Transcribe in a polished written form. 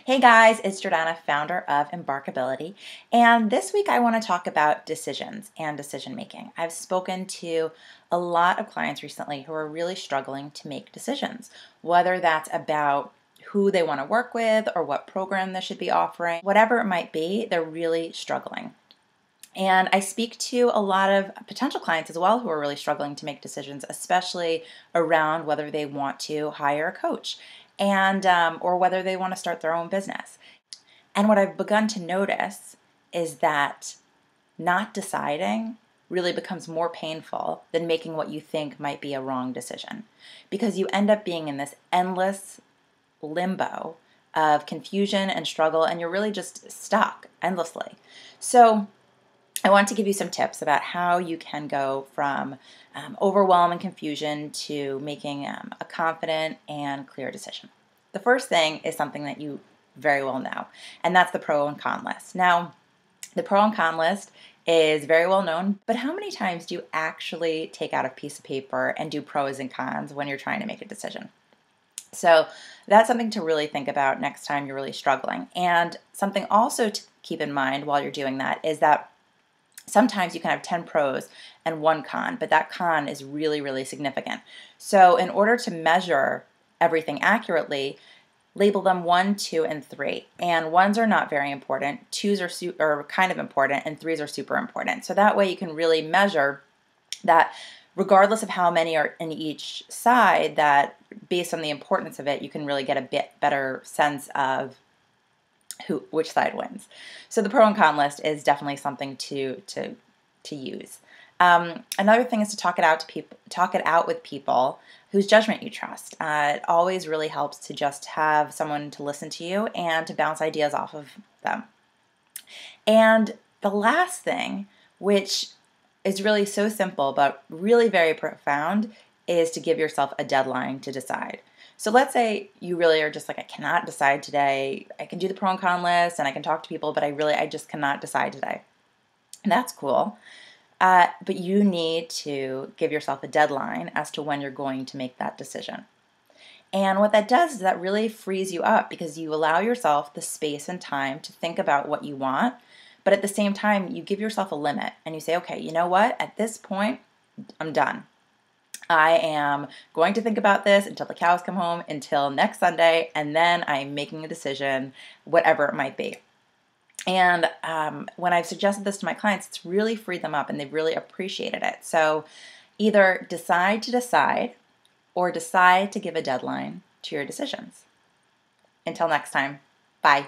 Hey guys, it's Jordana, founder of Embarkability, and this week I want to talk about decisions and decision making. I've spoken to a lot of clients recently who are really struggling to make decisions, whether that's about who they want to work with or what program they should be offering, whatever it might be, they're really struggling. And I speak to a lot of potential clients as well who are really struggling to make decisions, especially around whether they want to hire a coach and or whether they want to start their own business. And what I've begun to notice is that not deciding really becomes more painful than making what you think might be a wrong decision, because you end up being in this endless limbo of confusion and struggle, and you're really just stuck endlessly. So I want to give you some tips about how you can go from overwhelm and confusion to making a confident and clear decision. The first thing is something that you very well know, and that's the pro and con list. Now, the pro and con list is very well known, but how many times do you actually take out a piece of paper and do pros and cons when you're trying to make a decision? So that's something to really think about next time you're really struggling. And something also to keep in mind while you're doing that is that sometimes you can have 10 pros and one con, but that con is really, really significant. So in order to measure everything accurately, label them 1, 2, and 3. And ones are not very important, twos are kind of important, and threes are super important. So that way you can really measure that regardless of how many are in each side, that based on the importance of it, you can really get a bit better sense of which side wins. So the pro and con list is definitely something to use. Another thing is to talk it out with people whose judgment you trust. It always really helps to just have someone to listen to you and to bounce ideas off of them. And the last thing, which is really so simple but really very profound, is to give yourself a deadline to decide. So let's say you really are just like, I cannot decide today. I can do the pro and con list and I can talk to people, but I just cannot decide today. And that's cool. But you need to give yourself a deadline as to when you're going to make that decision. And what that does is that really frees you up, because you allow yourself the space and time to think about what you want. But at the same time, you give yourself a limit and you say, okay, you know what? At this point, I'm done. I am going to think about this until the cows come home, until next Sunday, and then I'm making a decision, whatever it might be. And when I've suggested this to my clients, it's really freed them up and they've really appreciated it. So either decide to decide or decide to give a deadline to your decisions. Until next time, bye.